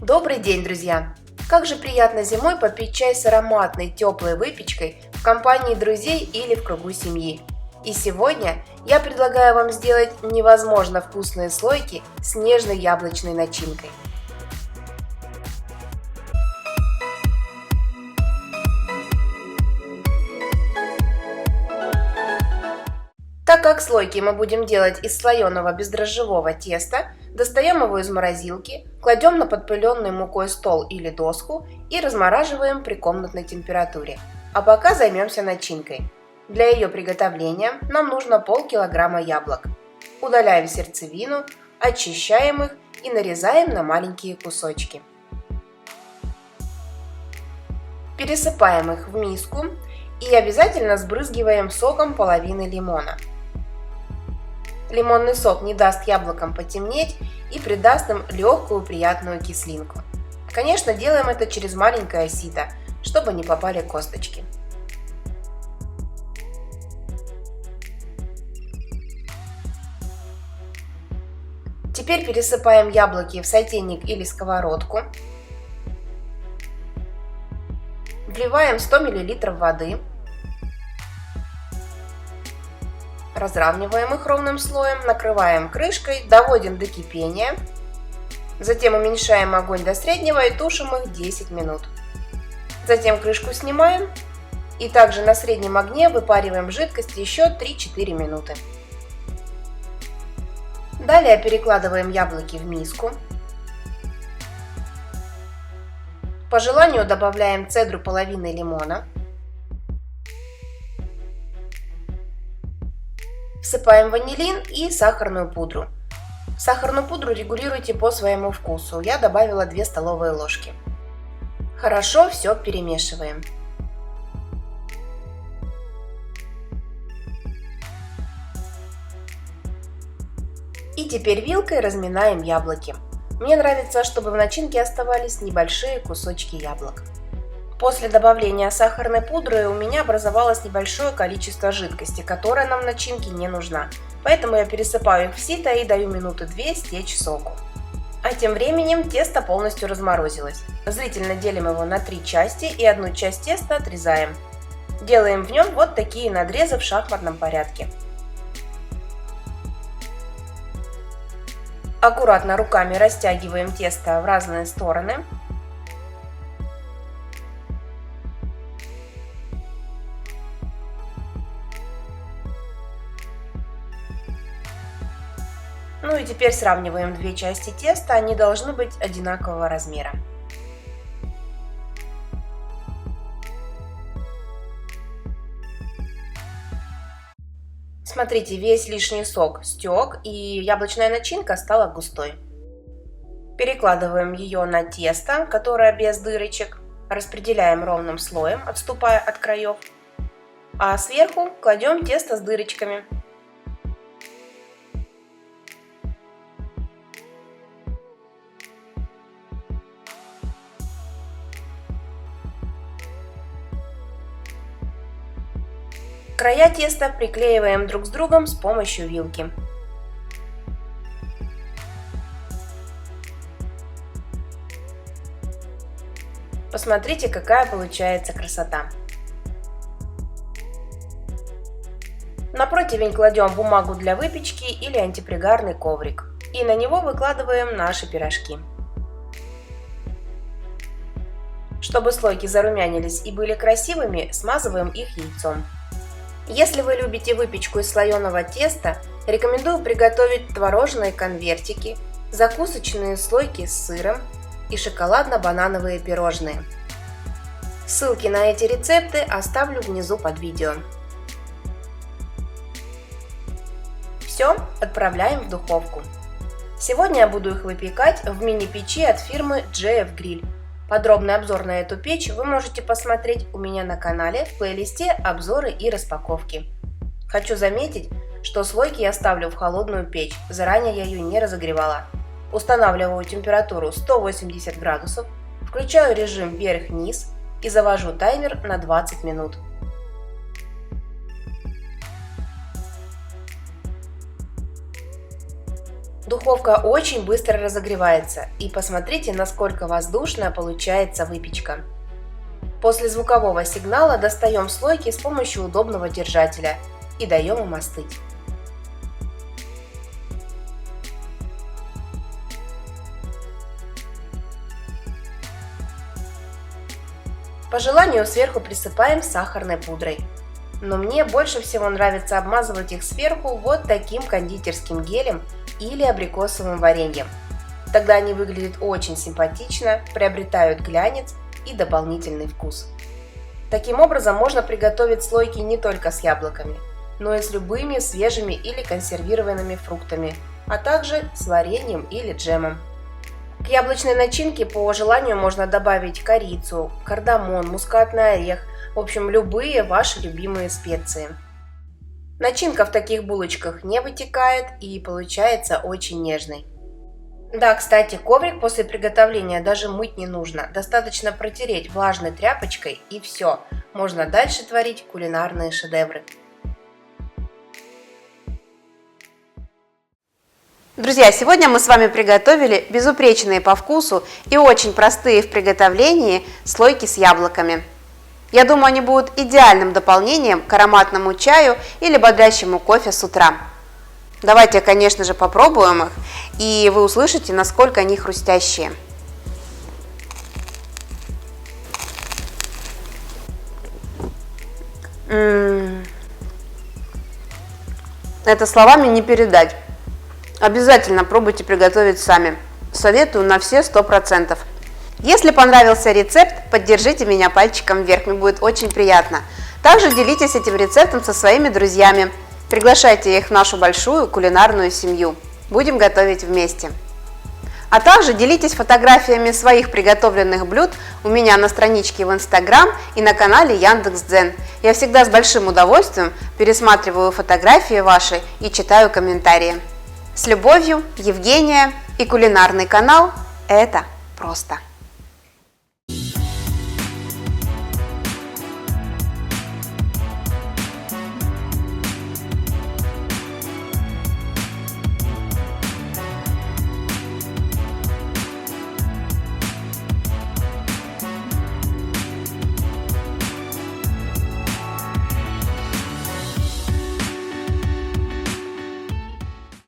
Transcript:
Добрый день, друзья! Как же приятно зимой попить чай с ароматной теплой выпечкой в компании друзей или в кругу семьи. И сегодня я предлагаю вам сделать невозможно вкусные слойки с нежной яблочной начинкой. Так как слойки мы будем делать из слоеного бездрожжевого теста, достаем его из морозилки, кладем на подпыленный мукой стол или доску и размораживаем при комнатной температуре. А пока займемся начинкой. Для ее приготовления нам нужно полкилограмма яблок. Удаляем сердцевину, очищаем их и нарезаем на маленькие кусочки. Пересыпаем их в миску и обязательно сбрызгиваем соком половины лимона. Лимонный сок не даст яблокам потемнеть и придаст им легкую приятную кислинку. Конечно, делаем это через маленькое сито, чтобы не попали косточки. Теперь пересыпаем яблоки в сотейник или сковородку. Вливаем 100 мл воды. Разравниваем их ровным слоем, накрываем крышкой, доводим до кипения. Затем уменьшаем огонь до среднего и тушим их 10 минут. Затем крышку снимаем и также на среднем огне выпариваем жидкость еще 3-4 минуты. Далее перекладываем яблоки в миску. По желанию добавляем цедру половины лимона. Всыпаем ванилин и сахарную пудру. Сахарную пудру регулируйте по своему вкусу. Я добавила 2 столовые ложки. Хорошо все перемешиваем. И теперь вилкой разминаем яблоки. Мне нравится, чтобы в начинке оставались небольшие кусочки яблок. После добавления сахарной пудры у меня образовалось небольшое количество жидкости, которая нам в начинке не нужна. Поэтому я пересыпаю их в сито и даю минуты 2 стечь соку. А тем временем тесто полностью разморозилось. Зрительно делим его на 3 части и одну часть теста отрезаем. Делаем в нем вот такие надрезы в шахматном порядке. Аккуратно руками растягиваем тесто в разные стороны. Ну и теперь сравниваем 2 части теста, они должны быть одинакового размера. Смотрите, весь лишний сок стек и яблочная начинка стала густой. Перекладываем ее на тесто, которое без дырочек, распределяем ровным слоем, отступая от краев, а сверху кладем тесто с дырочками. Края теста приклеиваем друг с другом с помощью вилки. Посмотрите, какая получается красота. На противень кладем бумагу для выпечки или антипригарный коврик. И на него выкладываем наши пирожки. Чтобы слойки зарумянились и были красивыми, смазываем их яйцом. Если вы любите выпечку из слоеного теста, рекомендую приготовить творожные конвертики, закусочные слойки с сыром и шоколадно-банановые пирожные. Ссылки на эти рецепты оставлю внизу под видео. Все, отправляем в духовку. Сегодня я буду их выпекать в мини-печи от фирмы JF Grill. Подробный обзор на эту печь вы можете посмотреть у меня на канале в плейлисте «Обзоры и распаковки». Хочу заметить, что слойки я ставлю в холодную печь, заранее я ее не разогревала. Устанавливаю температуру 180 градусов, включаю режим вверх-вниз и завожу таймер на 20 минут. Духовка очень быстро разогревается, и посмотрите, насколько воздушная получается выпечка. После звукового сигнала достаем слойки с помощью удобного держателя и даем им остыть. По желанию сверху присыпаем сахарной пудрой. Но мне больше всего нравится обмазывать их сверху вот таким кондитерским гелем или абрикосовым вареньем. Тогда они выглядят очень симпатично, приобретают глянец и дополнительный вкус. Таким образом можно приготовить слойки не только с яблоками, но и с любыми свежими или консервированными фруктами, а также с вареньем или джемом. К яблочной начинке по желанию можно добавить корицу, кардамон, мускатный орех, в общем, любые ваши любимые специи. Начинка в таких булочках не вытекает и получается очень нежной. Да, кстати, коврик после приготовления даже мыть не нужно, достаточно протереть влажной тряпочкой и все, можно дальше творить кулинарные шедевры. Друзья, сегодня мы с вами приготовили безупречные по вкусу и очень простые в приготовлении слойки с яблоками. Я думаю, они будут идеальным дополнением к ароматному чаю или бодрящему кофе с утра. Давайте, конечно же, попробуем их, и вы услышите, насколько они хрустящие. Это словами не передать. Обязательно пробуйте приготовить сами. Советую на все 100%. Если понравился рецепт, поддержите меня пальчиком вверх, мне будет очень приятно. Также делитесь этим рецептом со своими друзьями. Приглашайте их в нашу большую кулинарную семью. Будем готовить вместе. А также делитесь фотографиями своих приготовленных блюд у меня на страничке в Instagram и на канале Яндекс.Дзен. Я всегда с большим удовольствием пересматриваю фотографии ваши и читаю комментарии. С любовью, Евгения, и кулинарный канал «Это просто».